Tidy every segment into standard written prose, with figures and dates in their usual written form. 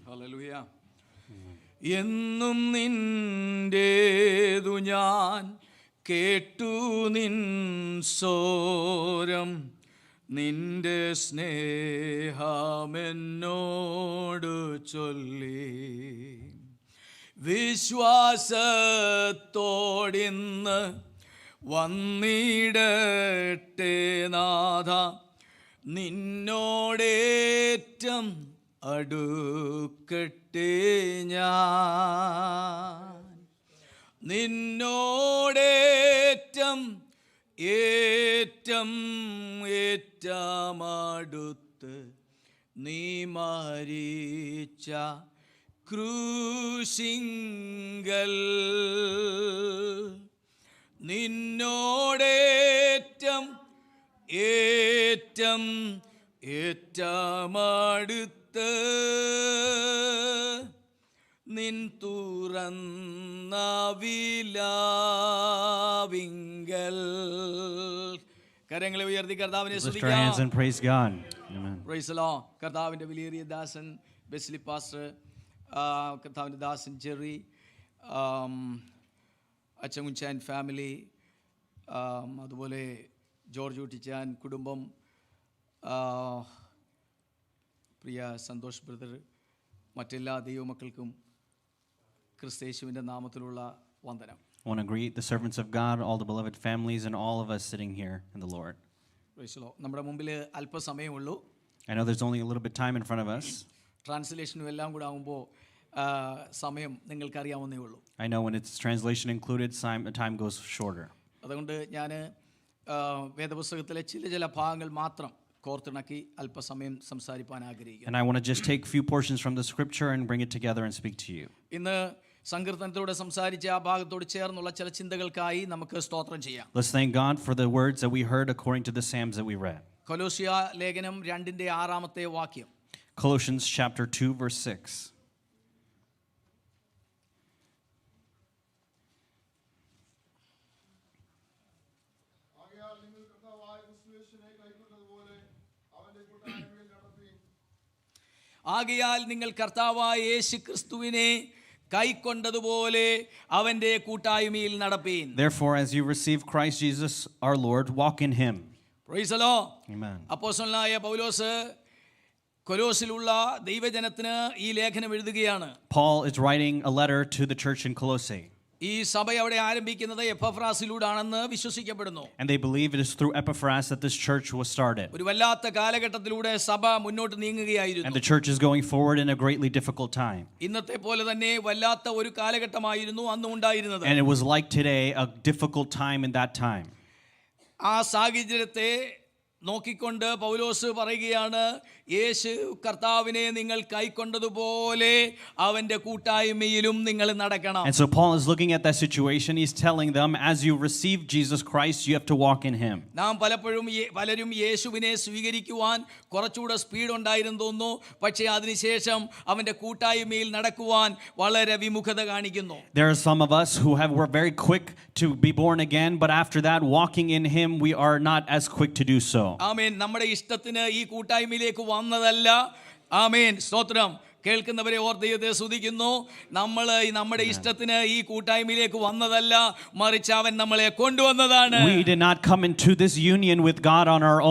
Hallelujah. എന്നും നിന്റേതു ഞാൻ കേട്ടു നിൻ സ്വരം, നിന്റെ സ്നേഹമെന്നോട് ചൊല്ലി. വിശ്വാസത്തോടിന്ന് വന്നിടട്ടെ നാഥ, നിന്നോടേറ്റം അടുക്കട്ടെ ഞാൻ. നിന്നോടേറ്റം ഏറ്റമടുത്ത് നീ മരിച്ച ക്രൂശിങ്കൽ, നിന്നോടേറ്റം ഏറ്റമടുത്ത് നിൻ തുറന്ന വിലാവിങ്കൽ. കരങ്ങളെ ഉയർത്തി കർത്താവിനെ സ്തുതിക്കാം. Praise God. Amen. Praise the Lord. കർത്താവിൻ്റെ വിലയേറിയ ദാസൻ ബെസ്ലി പാസ്റ്റർ, കർത്താവിൻ്റെ ദാസൻ ജെറി, അച്ചൻകുഞ്ചാൻ ഫാമിലി, അതുപോലെ ജോർജ് കുട്ടിച്ചാൻ കുടുംബം, പ്രിയ സന്തോഷ് ബ്രദർ, മറ്റെല്ലാ ദൈവമക്കൾക്കും ക്രിസ്തയേശുവിൻ്റെ നാമത്തിലുള്ള വന്ദനം. I want to greet the servants of God, all the beloved families, and all of us sitting here in the Lord. Praise the Lord. നമ്മുടെ മുമ്പിൽ അല്പസമയമുള്ളൂ. I know there's only a little bit time in front of us. ട്രാൻസ്ലേഷനും എല്ലാം കൂടെ ആകുമ്പോൾ സമയം നിങ്ങൾക്കറിയാവുന്നേ ഉള്ളൂ. I know when it's translation included, time goes shorter. അതുകൊണ്ട് ഞാൻ വേദപുസ്തകത്തിലെ ചില ഭാഗങ്ങൾ മാത്രം കോർത്തിണക്കി അല്പസമയം സംസാരിക്കാൻ ആഗ്രഹിക്കുന്നു. And I want to just take a few portions from the scripture and bring it together and speak to you. ഇന്ന് സങ്കീർത്തനത്തോടെ സംസാരിച്ച ആ ഭാഗത്തോട് ചേർന്നുള്ള ചില ചിന്തകൾക്കായി നമുക്ക് സ്തോത്രം ചെയ്യാം. Let's thank God for the words that we heard according to the Psalms that we read. കൊലോസ്യ ലേഖനം 2:6 വാക്യം. Colossians chapter 2 verse 6. ആകയാൽ നിങ്ങൾ കർത്താവായ യേശു ക്രിസ്തുവിനെ കൈക്കൊണ്ടതുപോലെ അവന്റെ കൂട്ടായ്മയിൽ നടപ്പീൻ. Therefore, as you receive Christ Jesus our Lord, walk in him. Praise the Lord. Amen. അപ്പോസ്തലനായ പൗലോസ് കൊലോസിലുള്ള ദൈവജനത്തിന് ഈ ലേഖനം എഴുതുകയാണ്. Paul is writing a letter to the church in Colossae. ഈ സഭ അവിടെ ആരംഭിക്കുന്നത് എപ്പഫ്രാസിലൂടെയാണെന്ന് വിശ്വസിക്കപ്പെടുന്നു. And they believe it is through Epaphras that this church was started. ഒരു വല്ലാത്ത കാലഘട്ടത്തിലൂടെ സഭ മുന്നോട്ട് നീങ്ങുകയായിരുന്നു. And the church is going forward in a greatly difficult time. ഇന്നത്തെ പോലെ തന്നെ വല്ലാത്ത ഒരു കാലഘട്ടമായിരുന്നു അന്ന് ഉണ്ടായിരുന്നത്. And it was like today, a difficult time in that time. ആ സാഹചര്യത്തെ നോക്കിക്കൊണ്ട് പൗലോസ് പറയുകയാണ്, യേശു കർത്താവിനെ നിങ്ങൾ കൈക്കൊണ്ടതുപോലെ അവന്റെ കൂട്ടായ്മയിലും നിങ്ങൾ നടക്കണം. And so Paul is looking at that situation. He's telling them, as you receive Jesus Christ, you have to walk in him. നാം പലരും യേശുവിനെ സ്വീകരിക്കുവാൻ കുറച്ചുകൂടെ സ്പീഡ് ഉണ്ടായിരുന്നു തോന്നുന്നു. പക്ഷേ അതിനുശേഷം അവന്റെ കൂട്ടായ്മയിൽ നടക്കുവാൻ വളരെ വിമുഖത കാണിക്കുന്നു. There are some of us who were very quick to be born again, but after that, walking in him, we are not as quick to do so. ആമേൻ. നമ്മുടെ ഇഷ്ടത്തിന് ഈ കൂട്ടായ്മയിലേക്ക് വന്നതല്ല. ആമേൻ. സ്തോത്രം. കേൾക്കുന്നവരെ ഓർത്ത് ദൈവത്തെ സ്തുതിക്കുന്നു. നമ്മൾ നമ്മുടെ ഇഷ്ടത്തിന് ഈ കൂട്ടായ്മയിലേക്ക് വന്നതല്ല, മറിച്ച് അവൻ നമ്മളെ കൊണ്ടുവന്നതാണ്. We did not come into this union with God on our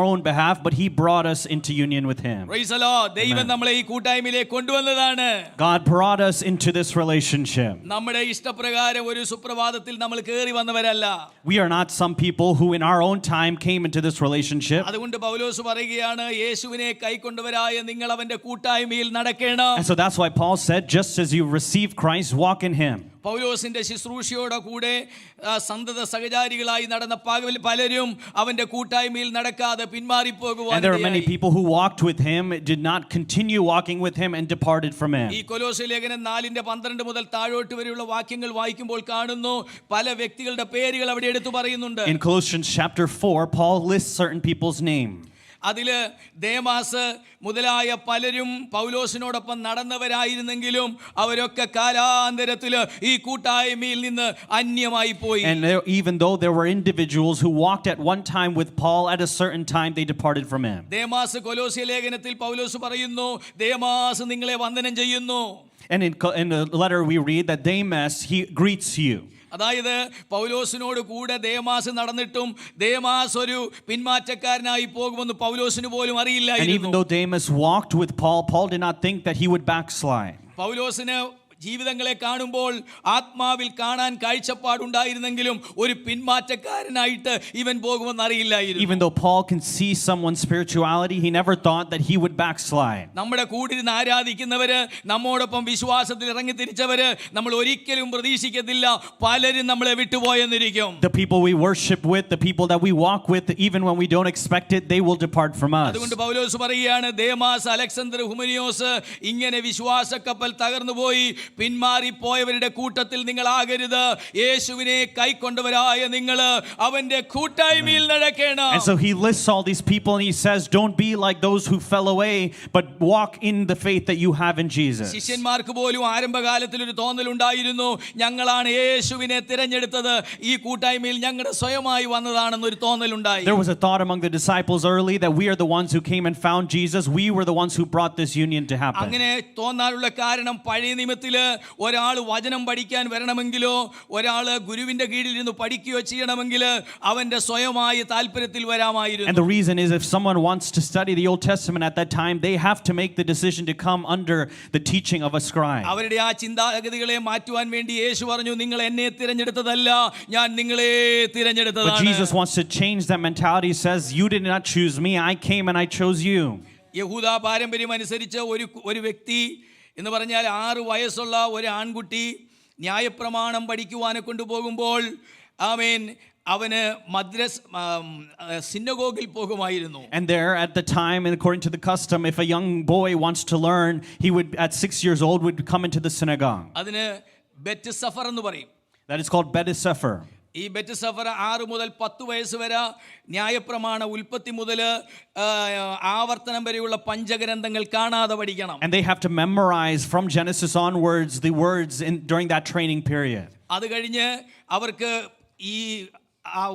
own behalf, but he brought us into union with him. Praise the Lord. ദൈവം നമ്മളെ ഈ കൂട്ടായ്മയിലേക്ക് കൊണ്ടുവന്നതാണ്. God brought us into this relationship. നമ്മുടെ ഇഷ്ടപ്രകാരം ഒരു സുപ്രഭാതത്തിൽ നമ്മൾ കേറി വന്നവരല്ല. We are not some people who in our own time came into this relationship. അതുകൊണ്ട് പൗലോസ് പറയുകയാണ്, യേശുവിനെ കൈക്കൊണ്ടവരായ നിങ്ങൾ അവന്റെ കൂട്ടായ്മയിൽ നടക്കണം. And so that's why Paul said, just as you receive Christ, walk in him. പൗലോസിന്റെ ശുശ്രൂഷയോടെ കൂടെ സന്തത സഹചാരികളായി നടന്ന പലരും അവന്റെ കൂട്ടായ്മയിൽ നടക്കാതെ പിന്മാറിപ്പോകുവാൻ. And there are many people who walked with him, did not continue walking with him, and departed from him. ഈ കൊലോസ്യ ലേഖനം 4:12 മുതൽ താഴോട്ട് വരെയുള്ള വാക്യങ്ങൾ വായിക്കുമ്പോൾ കാണുന്നു, പല വ്യക്തികളുടെ പേരുകൾ അവിടെ എടുത്തു പറയുന്നുണ്ട്. In Colossians chapter 4, Paul lists certain people's name. അതില് ദേമാസ് മുതലായ പലരും പൗലോസിനോടൊപ്പം നടന്നവരായിരുന്നെങ്കിലും അവരൊക്കെ കാലാന്തരത്തില് ഈ കൂട്ടായ്മയിൽ നിന്ന് അന്യമായി പോയി. And even though there were individuals who walked at one time with Paul, at a certain time they departed from him. Demas കൊലോസ്യ ലേഖനത്തിൽ പൗലോസ് പറയുന്നു, ദേമാസ് നിങ്ങളെ വന്ദനം ചെയ്യുന്നു. And in the letter we read that Demas, he greets you. അതായത് പൗലോസിനോട് കൂടെ Demas നടന്നിട്ടും Demas ഒരു പിന്മാറ്റക്കാരനായി പോകുമെന്ന് പൗലോസിന് പോലും And even അറിയില്ലായിരുന്നു. though Demas walked with Paul, Paul did not think that he would backslide. പൗലോസിന് ജീവിതങ്ങളെ കാണുമ്പോൾ ആത്മാവിൽ കാണാൻ കാഴ്ചപ്പാടുണ്ടായിരുന്നെങ്കിലും ഒരു പിന്മാറ്റക്കാരനായിട്ട് ഇവൻ പോകുമെന്ന് അറിയില്ലായിരുന്നു. Even though Paul can see someone's spirituality, he never thought that he would backslide. നമ്മുടെ കൂടിരുന്ന് ആരാധിക്കുന്നവര്, നമ്മോടൊപ്പം വിശ്വാസത്തിൽ ഇറങ്ങി തിരിച്ചവര് നമ്മൾ ഒരിക്കലും പ്രതീക്ഷിക്കത്തില്ല പലരും നമ്മളെ വിട്ടുപോയെന്നിരിക്കും. The people we worship with, the people that we walk with, even when we don't expect it, they will depart from us. അതുകൊണ്ട് പൗലോസ് പറയുകയാണ്, ദേമാസ്, അലക്സാണ്ടർ, ഹുമനിയോസ് ഇങ്ങനെ വിശ്വാസക്കപ്പൽ തകർന്നുപോയി പിന്മാറിപ്പോയവരുടെ കൂട്ടത്തിൽ നിങ്ങൾ ആകരുത്. യേശുവിനെ കൈക്കൊണ്ടവരായ നിങ്ങൾ അവന്റെ കൂട്ടായ്മയിൽ നടക്കണം. And so he lists all these people and he says, don't be like those who fell away, but walk in the faith that you have in Jesus. ശിഷ്യന്മാർക്ക് പോലും ആരംഭകാലത്തിൽ ഒരു തോന്നലുണ്ടായിരുന്നു, ഞങ്ങളാണ് യേശുവിനെ തിരഞ്ഞെടുത്തത്, ഈ കൂട്ടായ്മയിൽ ഞങ്ങളുടെ സ്വയമായി വന്നതാണെന്ന് ഒരു തോന്നലുണ്ടായി. There was a thought among the disciples early that we are the ones who came and found Jesus. We were the ones who brought this union to happen. അങ്ങനെ തോന്നാനുള്ള കാരണം പഴയ നിയമത്തില് ഒരാൾ വചനം പഠിക്കാൻ വരണമെങ്കിലോ ഒരാൾ ഗുരുവിന്റെ കീഴിൽ ഇരുന്ന് പഠിക്കുകയോ ചെയ്യണമെങ്കിൽ അവന്റെ സ്വയമായ താല്പര്യത്തിൽ വരാമായിരുന്നു. And the reason is, if someone wants to study the Old Testament at that time, they have to make the decision to come under the teaching of a scribe. അവരുടെ ആ ചിന്താഗതികളെ മാറ്റുവാൻ വേണ്ടി യേശു പറഞ്ഞു, നിങ്ങൾ എന്നെ തിരഞ്ഞെടുത്തതല്ല, ഞാൻ നിങ്ങളെ തിരഞ്ഞെടുത്തതാണ്. But Jesus wants to change that mentality. He says, you did not choose me, I came and I chose you. യഹൂദ പാരമ്പര്യം അനുസരിച്ച് ഒരു വ്യക്തി എന്ന് പറഞ്ഞാൽ 6 വയസ്സുള്ള ഒരു ആൺകുട്ടി ന്യായപ്രമാണം പഠിക്കുവാനെ കൊണ്ടുപോകുമ്പോൾ അവന് മദ്രസ് സിനഗോഗിൽ പോകുമായിരുന്നു. And there at the time, and according to the custom, if a young boy wants to learn, he would at 6 years old would come into the synagogue. അതിന് ബെറ്റ് സഫർ എന്ന് പറയും. That is called Bet Sefer. ഈ bet Zafar 6 മുതൽ 10 വയസ്സ് വരെ ന്യായപ്രമാണ ഉൽപ്പത്തി മുതൽ ആവർത്തനം വരെയുള്ള പഞ്ചഗ്രന്ഥങ്ങൾ കാണാതെ പഠിക്കണം. And they have to memorize from Genesis onwards the words during that training period. അത് കഴിഞ്ഞ് അവർക്ക് ഈ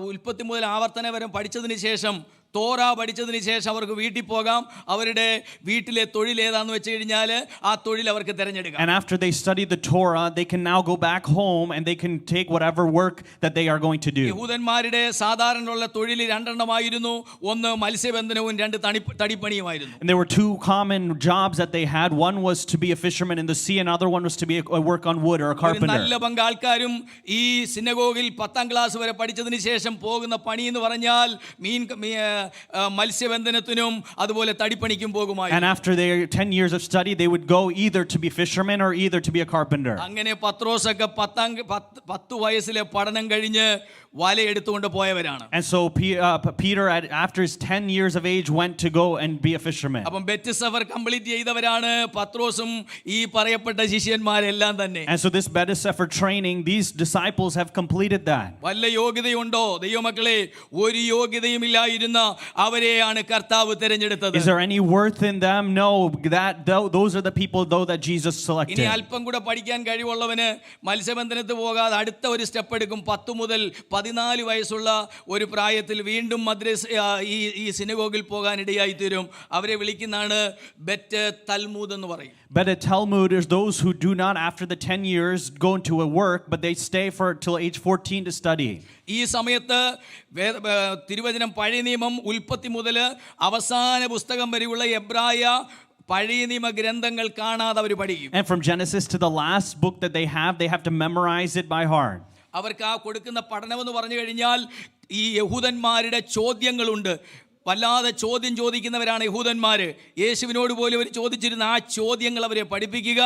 ഉൽപ്പത്തി മുതൽ ആവർത്തനം വരെ പഠിച്ചതിന് ശേഷം, തോറ പഠിച്ചതിന് ശേഷം അവർക്ക് വീട്ടിൽ പോകാം. അവരുടെ വീട്ടിലെ തൊഴിൽ ഏതാന്ന് വെച്ച് കഴിഞ്ഞാൽ ആ തൊഴിൽ അവർക്ക് തിരഞ്ഞെടുക്കാം. And after they study the Torah, they can now go back home and they can take whatever work that they are going to do. യഹൂദന്മാരുടെ സാധാരണയുള്ള തൊഴിൽ 2 എണ്ണമായിരുന്നു. ഒന്ന് മത്സ്യബന്ധനവും 2 തടിപ്പണിയുമായിരുന്നു. And there were 2 common jobs that they had. One was to be a fisherman in the sea, and another one was to be a work on wood or a carpenter. നല്ല പങ്ക് ആൾക്കാരും ഈ സിനഗോഗിൽ 10ാം class വരെ പഠിച്ചതിന് ശേഷം പോകുന്ന പണി എന്ന് പറഞ്ഞാൽ മത്സ്യബന്ധനത്തിനും അതുപോലെ തടിപ്പണിക്കും പോകുമായിരുന്നു. And after their 10 years of study, they would go either to be fishermen or either to be a carpenter. അങ്ങനെ പത്രോസൊക്കെ 10 വയസ്സിലെ പഠനം കഴിഞ്ഞ് വല എടുത്തുകൊണ്ട് പോയവരാണ്. And so Peter, after his 10 years of age, went to go and be a fisherman. അപ്പം bet Zafar complete ചെയ്തവരാണ് പത്രോസും ഈ പറയപ്പെട്ട ശിഷ്യന്മാരെല്ലാം തന്നെ. And so this Bet Sefer training, these disciples have completed that. വല്ല യോഗ്യതയുണ്ടോ ദൈവമക്കളെ? ഒരു യോഗ്യതയുമില്ലായിരുന്ന അവരെയാണ് കർത്താവ് തിരഞ്ഞെടുത്തത്. Is there any worth in them? No, those are the people though that Jesus selected. ഇനി അല്പം കൂടെ പഠിക്കാൻ കഴിവുള്ളവന് മത്സ്യബന്ധനത്തിൽ പോകാതെ അടുത്ത ഒരു സ്റ്റെപ്പ് എടുക്കും. 10 മുതൽ 14 വയസ്സുള്ള ഒരു പ്രായത്തിൽ വീണ്ടും മദ്രസ ഈ സിനഗോഗിൽ പോകാൻ ഇടയായി തീരും. അവരെ വിളിക്കുന്നതാണ് ബെറ്റ് തൽമൂദ് എന്ന് പറയും. Bet Talmud is those who do not after the 10 years go into a work, but they stay till age 14 to study. ഈ സമയത്ത് തിരുവചനം പഴയ നിയമം ഉൽപ്പത്തി മുതൽ അവസാന പുസ്തകം വരെയുള്ള എബ്രായ പഴയ നിയമ ഗ്രന്ഥങ്ങൾ കാണാതെ അവർ പഠിക്കും. And from Genesis to the last book that they have to memorize it by heart. അവർക്ക് ആ കൊടുക്കുന്ന പഠനമെന്ന് പറഞ്ഞു കഴിഞ്ഞാൽ ഈ യഹൂദന്മാരുടെ ചോദ്യങ്ങളുണ്ട്. വല്ലാതെ ചോദ്യം ചോദിക്കുന്നവരാണ് യഹൂദന്മാർ. യേശുവിനോട് പോലും അവർ ചോദിച്ചിരുന്ന ആ ചോദ്യങ്ങൾ അവരെ പഠിപ്പിക്കുക,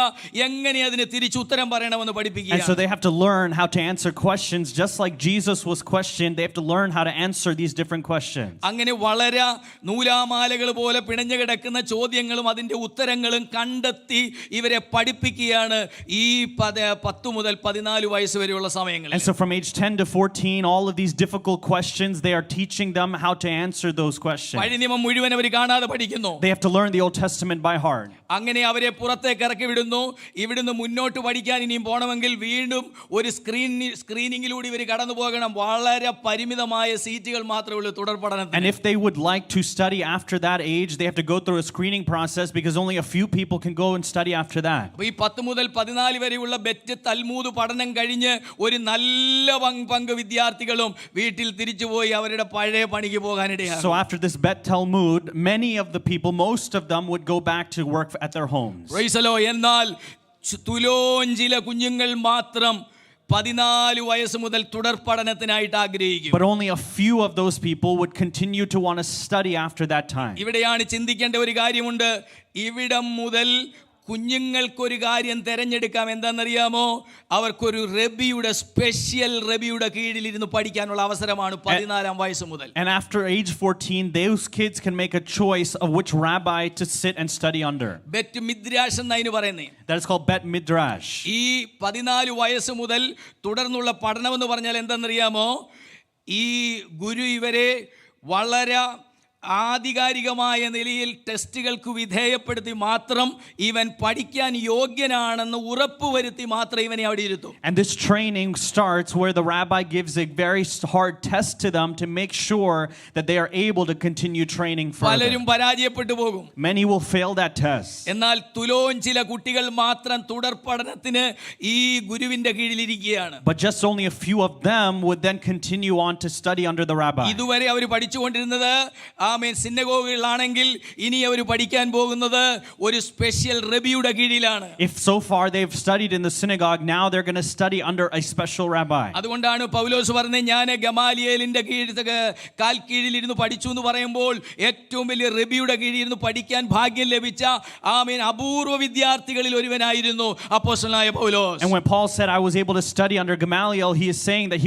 എങ്ങനെ അതിന് തിരിച്ചുത്തരം പറയണമെന്ന് പഠിപ്പിക്കുക. And so they have to learn how to answer questions just like Jesus was questioned. They have to learn how to answer these different questions. അങ്ങനെ വളരെ നൂലാമാലകൾ പോലെ പിണഞ്ഞു കിടക്കുന്ന ചോദ്യങ്ങളും അതിന്റെ ഉത്തരങ്ങളും കണ്ടെത്തി ഇവരെ പഠിപ്പിക്കുകയാണ് ഈ 10 മുതൽ 14 വയസ്സ് വരെയുള്ള സമയങ്ങളിൽ. And so from age 10 to 14, all of these difficult questions, they are teaching them how to answer those questions. question. പഴയ നിയമം മുഴുവൻ അവർ കാണാതെ പഠിക്കുന്നു. They have to learn the Old Testament by heart. അങ്ങനെ അവരെ പുറത്തേക്ക് ഇറക്കി വിടുന്നു. ഇവിടുന്ന് മുന്നോട്ട് പഠിക്കാൻ ഇനിയും പോകണമെങ്കിൽ വീണ്ടും ഒരു സ്ക്രീനിങ്ങിലൂടെ ഇവർ കടന്നു പോകണം. വളരെ പരിമിതമായ സീറ്റുകൾ മാത്രമേ ഉള്ളൂ തുടർ പഠനത്തിന്. And if they would like to study after that age, they have to go through a screening process because only a few people can go and study after that. അപ്പോൾ ഈ 10 മുതൽ 14 വരെയുള്ള ബെറ്റ് തൽമൂദ് പഠനം കഴിഞ്ഞ് ഒരു നല്ല പങ്ക് വിദ്യാർത്ഥികളും വീട്ടിൽ തിരിച്ചുപോയി അവരുടെ പഴയ പണിക്ക് പോകാനിടയാണ്. So after this Bet Talmud, many of the people, most of them would go back to work at their homes. Praise the Lord. എന്നാൽ തുലോഞ്ചില കുഞ്ഞുങ്ങൾ മാത്രം 14 വയസ്സ് മുതൽ തുടർ പഠനത്തിനായിട്ട് ആഗ്രഹിക്കും. But only a few of those people would continue to want to study after that time. ഇവിടെയാണ് ചിന്തിക്കേണ്ട ഒരു കാര്യമുണ്ട്. ഇവിടം മുതൽ കുഞ്ഞുങ്ങൾക്കൊരു കാര്യം തിരഞ്ഞെടുക്കാം. എന്താണെന്നറിയാമോ? അവർക്കൊരു റബിയുടെ സ്പെഷ്യൽ റബിയുടെ കീഴിലിരുന്ന് പഠിക്കാനുള്ള അവസരമാണ് 14 വയസ്സ് മുതൽ. And after age 14, those kids can make a choice of which rabbi to sit and study under. Beit Midrash എന്നതിന് പറയുന്നേ. That is called Bet Midrash. ഈ 14 വയസ്സ് മുതൽ തുടർന്നുള്ള പഠനം എന്ന് പറഞ്ഞാൽ എന്താണെന്നറിയാമോ? ഈ ഗുരു ഇവരെ വളരെ ആധികാരികമായ നിലയിൽ ടെസ്റ്റുകൾക്ക് വിധേയപ്പെടുത്തി മാത്രം ഇവൻ പഠിക്കാൻ യോഗ്യനാണെന്ന് ഉറപ്പുവരുത്തി മാത്രം ഇവനെ അവിടെ ഇരുത്തും. And this training starts where the rabbi gives a very hard test to them to make sure that they are able to continue training further. പലരും പരാജയപ്പെട്ടു പോകും. Many will fail that test. എന്നാൽ തുലോഞ്ചില കുട്ടികൾ മാത്രം തുടർ പഠനത്തിന് ഈ ഗുരുവിന്റെ കീഴിലിരിക്കുകയാണ്. But just only a few of them would then continue on to study under the rabbi. ഇതുവരെ അവർ പഠിച്ചുകൊണ്ടിരുന്നത് സിനഗോഗുകളിലാണെങ്കിൽ ഇനി അവർ പഠിക്കാൻ പോകുന്നത് ഒരു സ്പെഷ്യൽ റബിയുടെ കീഴിലാണ്. If so far they've studied in the synagogue, now they're going to study under a special rabbi. അതുകൊണ്ടാണ് പൗലോസ് പറഞ്ഞത്, ഞാൻ ഗമാലിയേലിന്റെ കാൽ കീഴിലിരുന്ന് പഠിച്ചു എന്ന് പറയുമ്പോൾ ഏറ്റവും വലിയ റബിയുടെ കീഴിലിരുന്ന് പഠിക്കാൻ ഭാഗ്യം ലഭിച്ച അപൂർവ വിദ്യാർത്ഥികളിൽ ഒരുവനായിരുന്നു അപ്പോസ്തലനായ പൗലോസ്. And when Paul said I was able to study under Gamaliel, he is saying that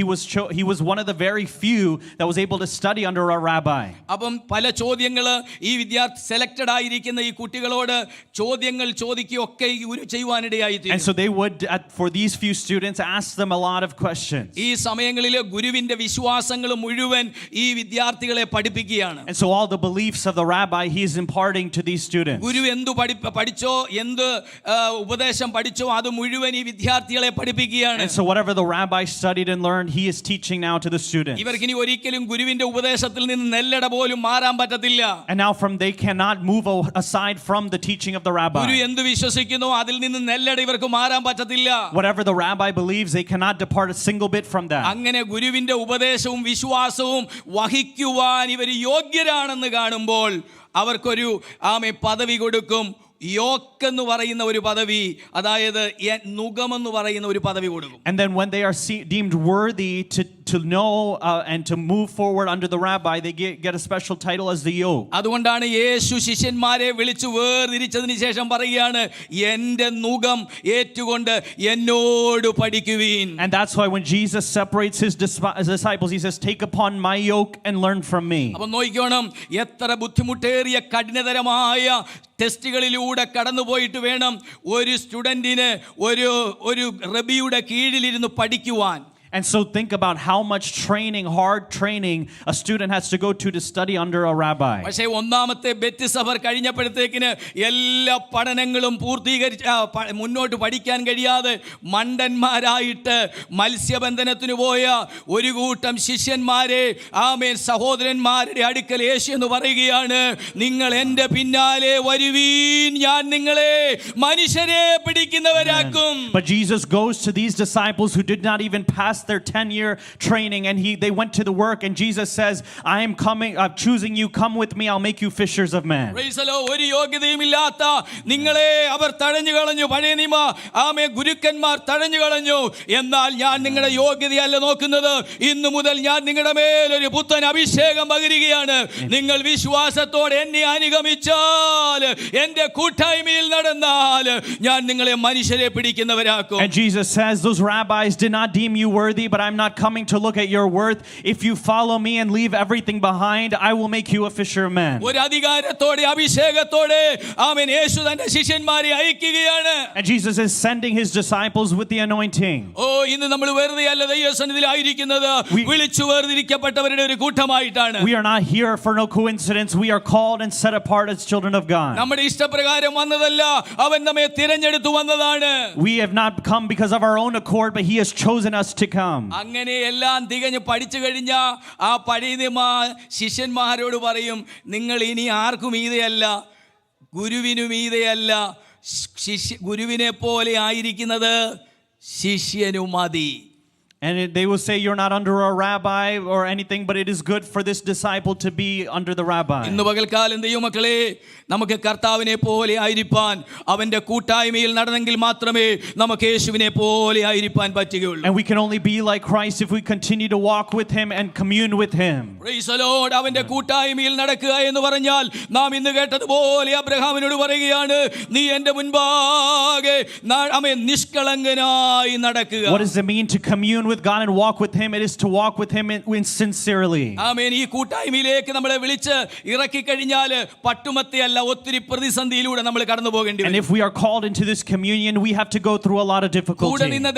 he was one of the very few that was able to study under a rabbi. അപ്പം പല ചോദ്യങ്ങൾ ഈ വിദ്യാർത്ഥി സെലക്റ്റഡ് ആയിരിക്കുന്ന ഈ കുട്ടികളോട് ചോദ്യങ്ങൾ ചോദിക്കുകയൊക്കെ ഗുരു ചെയ്യുവാനിടയായി. And so they would, for these few students, ask them a lot of questions. ഈ സമയങ്ങളിൽ ഗുരുവിന്റെ വിശ്വാസങ്ങൾ മുഴുവൻ ഈ വിദ്യാർത്ഥികളെ പഠിപ്പിക്കുകയാണ്. And so all the beliefs of the rabbi he is imparting to these students. ഗുരു എന്തു പഠിച്ചോ എന്ത് ഉപദേശം പഠിച്ചോ അത് മുഴുവൻ ഈ വിദ്യാർത്ഥികളെ പഠിപ്പിക്കുകയാണ്. And so whatever the rabbi studied and learned, he is teaching now to the students. ഇവർക്കിനി ഒരിക്കലും ഗുരുവിന്റെ ഉപദേശത്തിൽ നിന്ന് നെല്ലട പോലും മാറാൻ പറ്റത്തില്ല. And now they cannot move aside from the teaching of the rabbi. ഗുരു എന്ത് വിശ്വസിക്കുന്നോ അതിൽ നിന്ന് നെല്ലട ഇവർക്ക് മാറാൻ പറ്റത്തില്ല. Whatever the rabbi believes, they cannot depart a single bit from that. അങ്ങനെ ഗുരുവിന്റെ ഉപദേശവും വിശ്വാസവും വഹിക്കുവാൻ ഇവർ യോഗ്യരാണെന്ന് കാണുമ്പോൾ അവർക്കൊരു പദവി കൊടുക്കും. യോക്ക് എന്ന് പറയുന്ന ഒരു പദവി, അതായത് നുകമെന്ന് പറയുന്ന ഒരു പദവി കൊടുക്കും. And then when they are deemed worthy to know and to move forward under the rabbi, they get a special title as the yoke. അതുകൊണ്ടാണ് യേശു ശിഷ്യന്മാരെ വിളിച്ചു വേർതിരിച്ചതിന് ശേഷം പറയുകയാണ്, എന്റെ നുകം ഏറ്റുകൊണ്ട് എന്നോട് പഠിക്കുവീൻ. And that's why when Jesus separates his disciples, he says, take upon my yoke and learn from me. അപ്പോൾ നോക്കിക്കോണം, എത്ര ബുദ്ധിമുട്ടേറിയ കഠിനതരമായ ടെസ്റ്റുകളിലൂടെ കടന്നുപോയിട്ട് വേണം ഒരു സ്റ്റുഡന്റിന് ഒരു റബിയുടെ കീഴിലിരുന്ന് പഠിക്കുവാൻ. And so think about how much training, hard training a student has to go to study under a rabbi. പക്ഷേ ഒന്നാമത്തെ ബെറ്റ് സഫർ കഴിഞ്ഞപ്പോഴത്തേക്കിന് എല്ലാ പഠനങ്ങളും പൂർത്തീകരിച്ച് മുന്നോട്ട് പഠിക്കാൻ കഴിയാതെ മണ്ടന്മാരായിട്ട് മത്സ്യബന്ധനത്തിന് പോയ ഒരു കൂട്ടം ശിഷ്യന്മാരെ സഹോദരന്മാരുടെ അടുക്കൽ യേശു എന്ന് പറയുകയാണ്, നിങ്ങൾ എൻ്റെ പിന്നാലെ വരുവീൻ, ഞാൻ നിങ്ങളെ മനുഷ്യരെ പിടിക്കുന്നവരാക്കും. But Jesus goes to these disciples who did not even pass their 10-year training, and they went to the work, and Jesus says, I am coming, I'm choosing you, come with me, I'll make you fishers of men. Praise the Lord. ഒരു യോഗ്യതയുമില്ലാത്ത നിങ്ങളെ അവർ തടഞ്ഞു കളഞ്ഞു. പഴയ നിയമ ഗുരുക്കന്മാർ തടഞ്ഞു കളഞ്ഞു. എന്നാൽ ഞാൻ നിങ്ങളുടെ യോഗ്യതയല്ല നോക്കുന്നത്. ഇന്നു മുതൽ ഞാൻ നിങ്ങളുടെ മേൽ ഒരു പുത്തൻ അഭിഷേകം പകരുകയാണ്. നിങ്ങൾ വിശ്വാസത്തോടെ എന്നെ അനുഗമിച്ചാൽ, എന്റെ കൂട്ടായ്മയിൽ നടന്നാൽ, ഞാൻ നിങ്ങളെ മനുഷ്യരെ പിടിക്കുന്നവരാക്കും. And Jesus says, those rabbis did not deem you worthy worthy, but I'm not coming to look at your worth. If you follow me and leave everything behind, I will make you a fisher of men. ഒരു അധികാരത്തോടെ അഭിഷേകത്തോടെ ആമേൻ യേശു തന്റെ ശിഷ്യന്മാരെ അയക്കുകയാണ്. And Jesus is sending his disciples with the anointing. ഓ ഇന്ന് നമ്മൾ വെറുതെ അല്ല ദൈവസന്നിധിയിൽ ആയിരിക്കുന്നത്, വിളിച്ചു വേർതിരിക്കപ്പെട്ടവരുടെ ഒരു കൂട്ടമായിട്ടാണ്. We are not here for no coincidence. We are called and set apart as children of God. നമ്മുടെ ഇഷ്ടപ്രകാരം വന്നതല്ല, അവൻ നമ്മെ തിരഞ്ഞെടുത്തു വന്നതാണ്. We have not come because of our own accord, but he has chosen us to come. അങ്ങനെ എല്ലാം തികഞ്ഞ് പഠിച്ചു കഴിഞ്ഞ ആ പഴയ ശിഷ്യന്മാരോട് പറയും, നിങ്ങൾ ഇനി ആർക്കും മീതെയല്ല, ഗുരുവിനു മീതെയല്ല, ഗുരുവിനെ പോലെ ആയിരിക്കുന്നത് ശിഷ്യനു മതി. And they will say, you're not under a rabbi or anything, but it is good for this disciple to be under the rabbi. ഇന്ന് പകൽക്കാലം ദൈവമക്കളെ, നമുക്ക് കർത്താവിനെ പോലെ ആയിരിക്കാൻ അവന്റെ കൂട്ടായ്മയിൽ നടന്നെങ്കിൽ മാത്രമേ നമുക്ക് യേശുവിനെ പോലെ ആയിരിക്കാൻ പറ്റുകയുള്ളൂ. And we can only be like Christ if we continue to walk with him and commune with him. Praise the Lord. അവന്റെ കൂട്ടായ്മയിൽ നടക്കുക എന്ന് പറഞ്ഞാൽ നാം ഇന്ന് കേട്ടതുപോലെ അബ്രഹാമിനോട് പറയുകയാണ്, നീ എൻ്റെ മുൻപാകെ നിഷ്കളങ്കനായി നടക്കുക. What does it mean to commune with God and walk with him? It is to walk with him in sincerely. ആമേൻ. ഈ കൂട്ടായ്മയിലേക്ക് നമ്മളെ വിളിച്ച് ഇറക്കി കഴിഞ്ഞാൽ പട്ടുമത്തയല്ല, ഒത്തിരി പ്രതിസന്ധിയിലൂടെ നമ്മൾ കടന്നു പോകേണ്ടി വരും. And if we are called into this communion, we have to go through a lot of difficulty. കൂടെ നിന്ന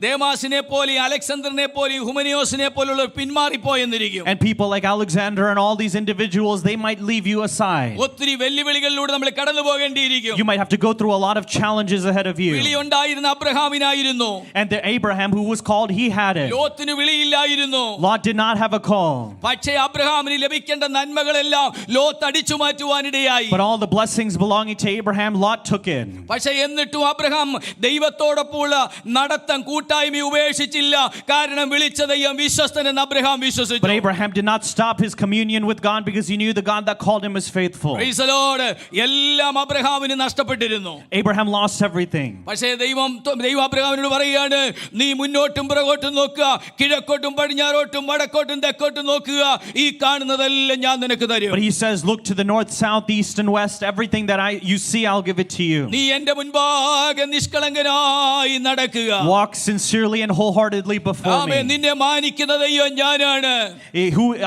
ദേമാസിനെ പോലെ, അലക്സാണ്ടറിനെ പോലെ, ഹുമനിയോസിനെ പോലുള്ളവർ പിന്മാറിപ്പോയെന്നിരിക്കും. And people like Alexander and all these individuals, they might leave you aside. ഒത്തിരി വെല്ലുവിളികളിലൂടെ നമ്മൾ കടന്നു പോകേണ്ടിയിരിക്കും. You might have to go through a lot of challenges ahead of you. വിളിയുണ്ടായിരുന്ന അബ്രഹാമിനായിരുന്നു. And the Abraham who was called, he had it. ലോത്തിന് വിളിയില്ലായിരുന്നു. Lot did not have a call. പക്ഷേ അബ്രഹാമിന് ലഭിക്കേണ്ട നന്മകളെല്ലാം Lot അടിച്ചു മാറ്റുവാനിടയായി. But all the blessings belonging to Abraham, Lot took it. പക്ഷേ എന്നിട്ടും Abraham ദൈവത്തോടൊപ്പമുള്ള നടത്തം കൂട്ടായ്മ ഉപേക്ഷിച്ചില്ല. കാരണം വിളിച്ച ദൈവം വിശ്വസ്തനെന്ന് അബ്രഹാം വിശ്വസിച്ചു. But Abraham did not stop his communion with God because he knew the God that called him is faithful. Praise the Lord. എല്ലാം അബ്രഹാമിന് നഷ്ടപ്പെട്ടിരുന്നു. Abraham lost everything. പക്ഷേ ദൈവം അബ്രഹാമിനോട് പറയുകയാണ്, നീ മുന്നോട്ടും പുറകോട്ടും നോക്കുക, കിഴക്കോട്ടും പടിഞ്ഞാറോട്ടും വടക്കോട്ടും തെക്കോട്ടും നോക്കുക, ഈ കാണുന്നതെല്ലാം ഞാൻ നിനക്ക് തരും. But he says, look to the north, south, east and west. Everything that you see, I'll give it to you. നീ എൻ്റെ മുൻപാകെ നിഷ്കളങ്കനായി നടക്കുക. Walk sincerely and wholeheartedly before amen. me. നിന്നെ മാനിക്കുന്ന ദൈവം ഞാനാണ്.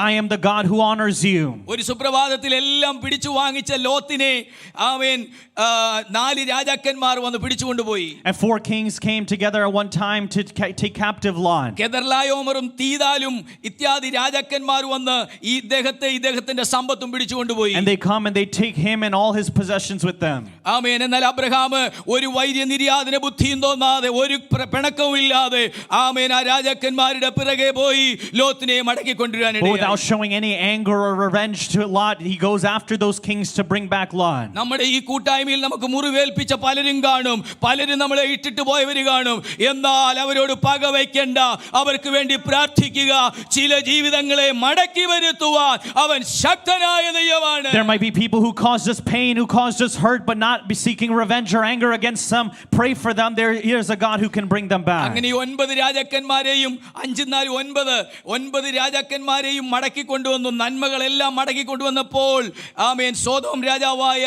I am the God who honors you. ഒരു സുപ്രഭാതത്തിൽ എല്ലാം പിടിച്ചു വാങ്ങിച്ച ലോത്തിനെ ആമേൻ 4 രാജാക്കന്മാർ വന്ന് പിടിച്ചുകൊണ്ടുപോയി. And 4 kings came together at one time to take captive Lot. കെദർലായോമറും തീദാലും ഇത്യാദി രാജാക്കന്മാർ വന്ന് ഇദ്ദേഹത്തിന്റെ സമ്പത്തും പിടിച്ചുകൊണ്ടുപോയി. And they come and they take him and all his possessions with them. ആമേൻ. എന്നാൽ അബ്രഹാം ഒരു വൈര്യനിര്യാതന ബുദ്ധിയും തോന്നാതെ, ഒരു പിണക്കവും ഇല്ലാതെ ആമേൻ ആ രാജാക്കന്മാരുടെ പിറകെ പോയി ലോത്തിനെ മടക്കി കൊണ്ടുവരാനിടയായി. Without showing any anger or revenge to Lot, he goes after those kings to bring back Lot. നമ്മുടെ ഈ കൂട്ടായ്മയിൽ നമുക്ക് മുറിവേൽപ്പിച്ച പലരും കാണും, പലരും നമ്മളെ ഇട്ടിട്ട് പോയവര് കാണും. എന്നാൽ അവരോട് പകവയ്ക്കണ്ട, അവർക്ക് വേണ്ടി പ്രാർത്ഥിക്കുക. ചില ജീവിതങ്ങളെ മടക്കി വരുത്തുവാൻ അവൻ ശക്തനായ ദൈവമാണ്. There might be people who caused us pain, who caused us hurt, but not be seeking revenge or anger against them. Pray for them. Here's a God who can bring them back. അങ്ങനെ 9 രാജാക്കന്മാരെയും 5 4 9 രാജാക്കന്മാരെയും മടക്കി കൊണ്ടുവന്നു. നന്മകളെല്ലാം മടക്കി കൊണ്ടുവന്നപ്പോൾ ആമേൻ Sodom രാജാവായ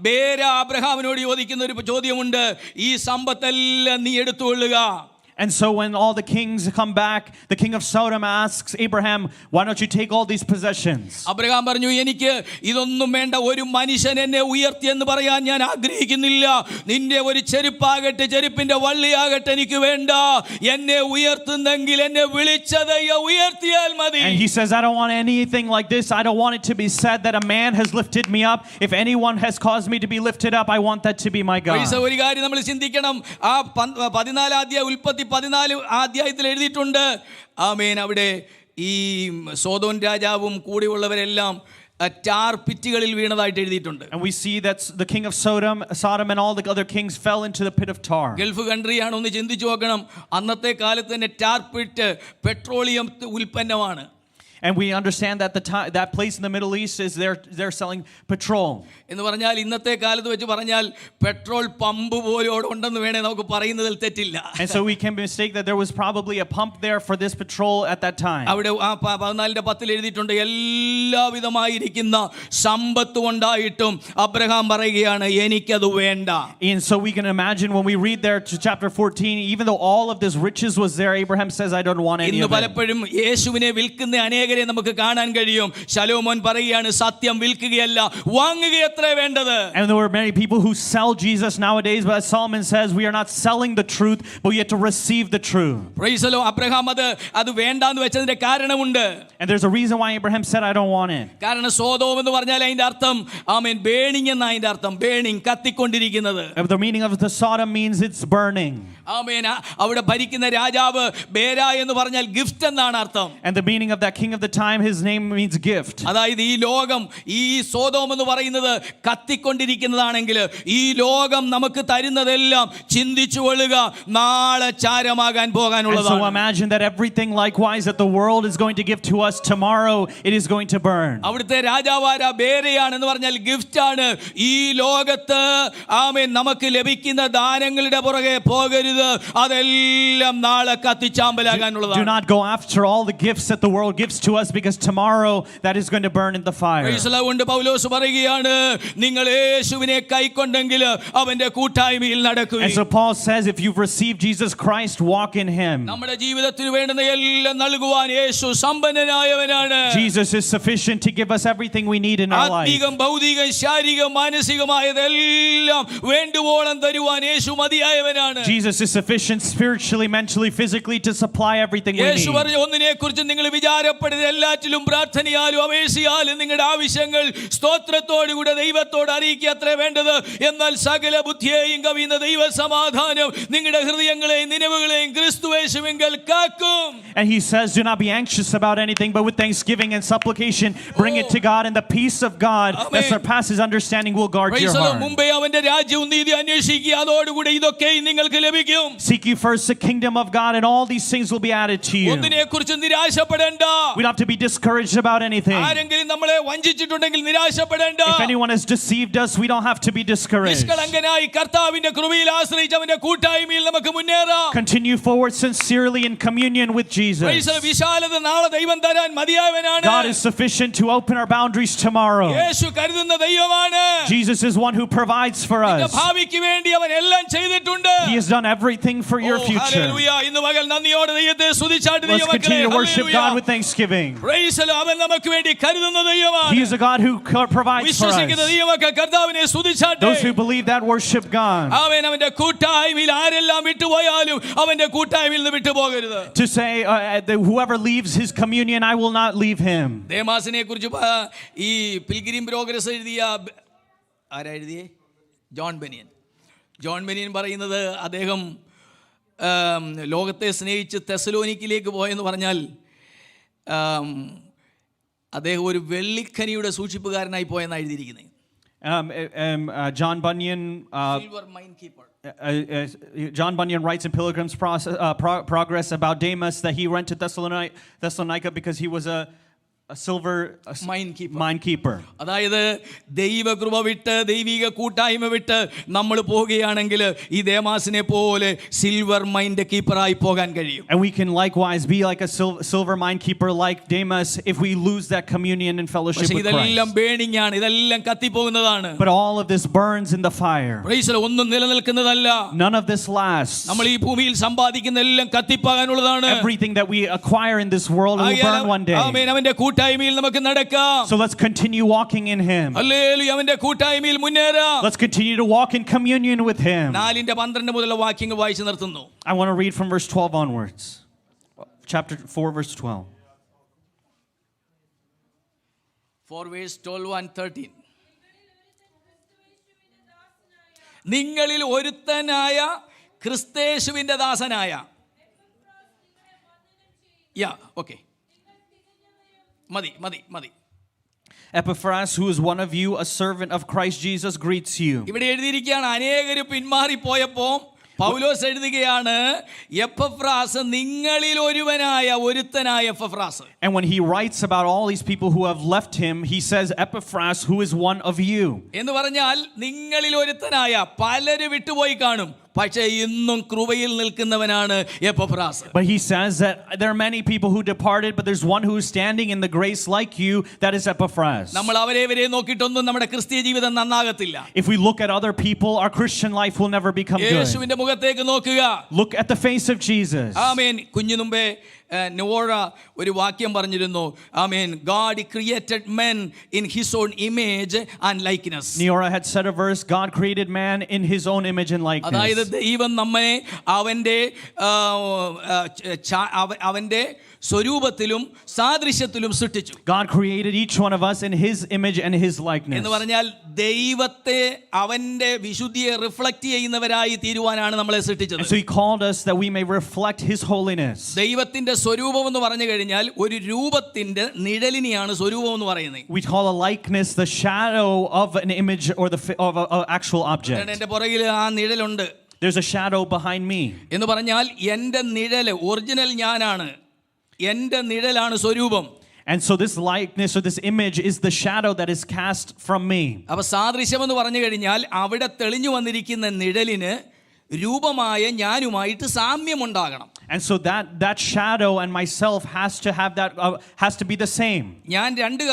ബേര അബ്രഹാമിനോട് ചോദിക്കുന്ന ഒരു ചോദ്യമുണ്ട്, ഈ സമ്പത്തെല്ലാം നീ എടുത്തുകൊള്ളുക. And so when all the kings come back, the king of Sodom asks Abraham, why don't you take all these possessions? Abraham പറഞ്ഞു, എനിക്ക് ഇതൊന്നും വേണ്ട, ഒരു മനുഷ്യൻ എന്നെ ഉയർത്തിയെന്ന് പറയാൻ ഞാൻ ആഗ്രഹിക്കുന്നില്ല. നിന്റെ ഒരു ചെരുപ്പാകട്ടെ, ചെരുപ്പിന്റെ വള്ളിയാകട്ടെ എനിക്ക് വേണ്ട. എന്നെ ഉയർത്തുന്നെങ്കിൽ എന്നെ വിളിച്ചത് ഉയർത്തിയാൽ മതി. And he says, I don't want anything like this. I don't want it to be said that a man has lifted me up. If anyone has caused me to be lifted up, I want that to be my God. ഒരു കാര്യം നമ്മൾ ചിന്തിക്കണം. ആ 14 അധ്യായത്തിൽ എഴുതിയിട്ടുണ്ട്. ആമേൻ. അവിടെ ഈ Sodom രാജാവും കൂടെയുള്ളവരെല്ലാം ടാർ പിറ്റുകളിൽ വീണതായിട്ട് എഴുതിയിട്ടുണ്ട്. And we see that the king of Sodom and all the other kings fell into the pit of tar. Gulf കൺട്രിയാണ്. ഒന്ന് ചിന്തിച്ചു നോക്കണം. അന്നത്തെ കാലത്ത് തന്നെ ടാർ പിറ്റ് പെട്രോളിയം ഉൽപ്പന്നമാണ്. And we understand that that place in the Middle East is they're selling petrol. എന്ന് പറഞ്ഞാൽ ഇന്നത്തെ കാലത്ത് വെച്ച് പറഞ്ഞാൽ പെട്രോൾ പമ്പ് പോലും അവിടെ ഉണ്ടെന്ന് വേണേ നമുക്ക് പറയുന്നതിൽ തെറ്റില്ല. And so we can mistake that there was probably a pump there for this petrol at that time. അവിടെ 14:10 എഴുതിയിട്ടുണ്ട്, എല്ലാവിധമായിരിക്കുന്ന സമ്പത്ത് ഉണ്ടായിട്ടും അബ്രഹാം പറയുകയാണ് എനിക്കത് വേണ്ട. And so we can imagine when we read there to chapter 14, even though all of this riches was there, Abraham says, I don't want any ഇന്ന് of it. പലപ്പോഴും യേശുവിനെ വിൽക്കുന്ന അനേകരെ നമുക്ക് കാണാൻ കഴിയും. ശലോമോൻ പറയുകയാണ്, സത്യം വിൽക്കുകയല്ല വാങ്ങുകയത്രേ വേണ്ടത്. And there were many people who sell Jesus nowadays, but as Solomon says, we are not selling the truth, but we have to receive the truth. Praise the Lord. Abraham അത് വേണ്ടാന്ന് വെച്ചതിന്റെ കാരണമുണ്ട്. And there's a reason why Abraham said, I don't want it. കാരണം Sodom എന്ന് പറഞ്ഞാൽ അതിന്റെ അർത്ഥം ആമേൻ burning എന്ന അതിന്റെ അർത്ഥം, ബേണിംഗ് കത്തിക്കൊണ്ടിരിക്കുന്നത്. The meaning of the Sodom means it's burning. ആമേൻ. അവിടെ ഭരിക്കുന്ന രാജാവ് ബേര എന്ന് പറഞ്ഞാൽ ഗിഫ്റ്റ് എന്നാണ് അർത്ഥം. And the meaning of that king of the time, his name means gift. അതായത് ഈ ലോകം, ഈ സോദോം എന്ന് പറയുന്നത് കത്തിക്കൊണ്ടിരിക്കുന്നതാണെങ്കിൽ ഈ ലോകം നമുക്ക് തരുന്നതെല്ലാം ചിന്തിച്ചു കൊള്ളുക, നാളെ ചാരമാകാൻ പോകാനുള്ളതാണ്. So imagine that everything likewise that the world is going to give to us tomorrow, it is going to burn. അവിടുത്തെ രാജാവാര ബേരയാണ് എന്ന് പറഞ്ഞാൽ ഗിഫ്റ്റ് ആണ്. ഈ ലോകത്ത് ആമേൻ നമുക്ക് ലഭിക്കുന്ന ദാനങ്ങളുടെ പുറകെ പോകരുത്, അതെല്ലാം നാളെ കത്തിച്ചാമ്പലാകാനുള്ളതാണ്. Do not go after all the gifts that the world gives to us, because tomorrow that is going to burn in the fire. കൊണ്ട് പൗലോസ് പറയുകയാണ്, നിങ്ങൾ യേശുവിനെ കൈക്കൊണ്ടെങ്കിൽ അവന്റെ കൂട്ടായ്മയിൽ നടക്കുക. And so Paul says, if you've received Jesus Christ, walk in him. നമ്മുടെ ജീവിതത്തിന് വേണ്ടുന്ന എല്ലാം നൽകുവാൻ യേശു സമ്പന്നനായവനാണ്. Jesus is sufficient to give us everything we need in our life. ആത്മീകം, ഭൗതികം, ശാരീരികം, മാനസികമായതെല്ലാം വേണ്ടുവോളം തരുവാൻ യേശു മതിയായവനാണ്. Jesus is sufficient spiritually, mentally, physically to supply everything we Yeshu need. പറഞ്ഞു, ഒന്നിനെക്കുറിച്ച് നിങ്ങൾ വിചാരപ്പെടുന്നത് എല്ലാറ്റിലും പ്രാർത്ഥനയാലും അപേക്ഷയാലും നിങ്ങളുടെ ആവശ്യങ്ങൾ സ്തോത്രത്തോടുകൂടെ ദൈവത്തോട് അറിയിക്കുക അത്രേ വേണ്ടത്. എന്നാൽ സകല ബുദ്ധിയെയും കവിയുന്ന ദൈവ സമാധാനം നിങ്ങളുടെ ഹൃദയങ്ങളെയും നിലവുകളെയും ക്രിസ്തുയേശുവിങ്കൽ കാക്കും. And he says, do not be anxious about anything, but with thanksgiving and supplication bring it to God, and the peace of God that surpasses understanding will guard your heart. മുമ്പേ അവന്റെ രാജ്യവും നീതി അന്വേഷിക്കുക, അതോടുകൂടെ ഇതൊക്കെ നിങ്ങൾക്ക് ലഭിക്കും. Seek you first the kingdom of God, and all these things will be added to you. ഒന്നിനെക്കുറിച്ച് നിരാശപ്പെടേണ്ട. We don't have to be discouraged about anything. ആരെങ്കിലും നമ്മളെ വഞ്ചിച്ചിട്ടുണ്ടെങ്കിൽ നിരാശപ്പെടേണ്ട. If anyone has deceived us, we don't have to be discouraged. നിഷ്കളങ്കനായി കർത്താവിന്റെ കൃപയിൽ ആശ്രയിച്ച് അവന്റെ കൂട്ടായ്മയിൽ നമുക്ക് മുന്നേറാം. Continue forward sincerely in communion with Jesus. വിശാലത നാളെ ദൈവം തരാൻ മതിയായവനാണ്. God is sufficient to open our boundaries tomorrow. യേശു കരുതുന്ന ദൈവമാണ്. Jesus is one who provides for us. ഭാവിക്ക് വേണ്ടി അവൻ എല്ലാം ചെയ്തിട്ടുണ്ട്. He has done everything for your future. Hallelujah. ഇന്ന് പകൽ നന്ദിയോടെ ദൈവത്തെ സ്തുതിച്ചാട്ട് Let's continue to worship God with thanksgiving. Praise the Lord. അവൻ നമുക്ക് വേണ്ടി കരുതുന്ന ദൈവമാണ്. He is a God who provides for വിശ്വസിക്കുന്ന us. ദൈവമക്കൾ കർത്താവിനെ സ്തുതിച്ചാട്ടെ. Those who believe that worship God. അവന്റെ കൂട്ടായ്മയിൽ ആരെല്ലാം വിട്ടുപോയാലും അവന്റെ കൂട്ടായ്മയിൽ നിന്ന് വിട്ടുപോകരുത്. To say that whoever leaves his communion, I will not leave him. ദേമാസിനെ കുറിച്ച് ഈ പിൽഗ്രിം പ്രോഗ്രസ് എഴുതിയ ആരാ എഴുതിയേ? ജോൺ ബെനിയൻ പറയുന്നത്, അദ്ദേഹം ലോകത്തെ സ്നേഹിച്ച് തെസലോനിക്കിലേക്ക് പോയെന്ന് പറഞ്ഞാൽ അദ്ദേഹം ഒരു വെള്ളിക്കനിയുടെ സൂക്ഷിപ്പുകാരനായി പോയെന്നാണ് എഴുതിയിരിക്കുന്നത്. John Bunyan John Bunyan writes in Pilgrim's Progress about Demas that he went to Thessalonica because he was a silver mine keeper. അതായത് ദൈവകൃപ വിട്ട് ദൈവിക കൂട്ടായ്മ വിട്ട് നമ്മൾ പോവുകയാണെങ്കിൽ ഈ ദേമാസിനെ പോലെ സിൽവർ മൈൻ്റെ കീപ്പറായി പോകാൻ കഴിയും. And we can likewise be like a silver mine keeper like Demas if we lose that communion and fellowship with ഇതെല്ലാം Christ. ബേണിംഗ് ആണ്, ഇതെല്ലാം കത്തിപ്പോകുന്നതാണ്. But all of this burns in the fire. ഒന്നും നിലനിൽക്കുന്നതല്ല. None of this lasts. നമ്മൾ ഈ ഭൂമിയിൽ സമ്പാദിക്കുന്ന എല്ലാം കത്തിപ്പോകാനുള്ളതാണ്. Everything that we acquire in this world will burn one day. ആമേൻ. അവന്റെ കൂട്ടായ്മയിൽ നമുക്ക് നടക്കാം. So let's continue walking in him. Hallelujah. അവന്റെ കൂട്ടായ്മയിൽ മുന്നേറാം. Let's continue to walk in communion with him. 4:12 മുതലുള്ള വാക്യങ്ങൾ വായിച്ചു നിർത്തുന്നു. I want to read from verse 12 onwards. Chapter 4 verse 12. 4 verse 12 and 13. നിങ്ങളിൽ ഒരുത്തനായ ക്രിസ്തയേശുവിന്റെ ദാസനായ ഓക്കേ മതി. Epaphras, who is one of you, a servant of Christ Jesus, greets you. ഇവിടെ എഴുതിയിരിക്കുകയാണ്, അനേകർ പിന്മാറി പോയപ്പോൾ പൗലോസ് എഴുതുകയാണ്, എപ്പഫ്രാസ് നിങ്ങളിൽ ഒരുത്തനായ Epaphras. And when he writes about all these people who have left him, he says, Epaphras, who is one of you. എന്ന് പറഞ്ഞാൽ നിങ്ങളിൽ ഒരുത്തനായ, പലര് വിട്ടുപോയി കാണും, പക്ഷേ ഇന്നും കൃപയിൽ നിൽക്കുന്നവനാണ് Epaphras. But he says that there are many people who departed, but there's one who is standing in the grace like you, that is Epaphras. നമ്മൾ അവരെ നോക്കിയിട്ടൊന്നും നമ്മുടെ ക്രിസ്തീയ ജീവിതം നന്നാകത്തില്ല. If we look at other people, our Christian life will never become good. യേശുവിന്റെ മുഖത്തേക്ക് നോക്കുക. Look at the face of Jesus. ആമേൻ. കുഞ്ഞു മുമ്പേ നോറ ഒരു വാക്യം പറഞ്ഞിരുന്നു. ആമേൻ. God created men in his own image and likeness. Neora had said a verse, God created man in his own image and likeness. അതായത് ദൈവം നമ്മെ അവന്റെ സ്വരൂപത്തിലും സാദൃശ്യത്തിലും സൃഷ്ടിച്ചു. God created each one of us in his image and his likeness. എന്ന് പറഞ്ഞാൽ ദൈവത്തെ അവന്റെ വിശുദ്ധിയെ റിഫ്ലക്റ്റ് ചെയ്യുന്നവരായി തീരുവാനാണ് നമ്മളെ സൃഷ്ടിച്ചത്. And so he called us that we may reflect his holiness. ദൈവത്തിന്റെ സ്വരൂപം എന്ന് പറഞ്ഞു കഴിഞ്ഞാൽ ഒരു രൂപത്തിന്റെ നിഴലിനെയാണ് സ്വരൂപം എന്ന് പറയുന്നത്. We call a likeness the shadow of an image or of an actual object. എന്റെ പുറകിൽ ആ നിഴലുണ്ട്. There's a shadow behind me. എന്ന് പറഞ്ഞാൽ എന്റെ നിഴല് ഒറിജിനൽ ഞാനാണ്, എന്റെ നിഴലാണ് സ്വരൂപം. And so this likeness or this image is the shadow that is cast from me. അപ്പൊ സാദൃശ്യം എന്ന് പറഞ്ഞു കഴിഞ്ഞാൽ അവിടെ തെളിഞ്ഞു വന്നിരിക്കുന്ന നിഴലിന് രൂപമായ ഞാനുമായിട്ട് സാമ്യമുണ്ടാകണം. And so that shadow and myself has to be the same. ഞാൻ രണ്ട്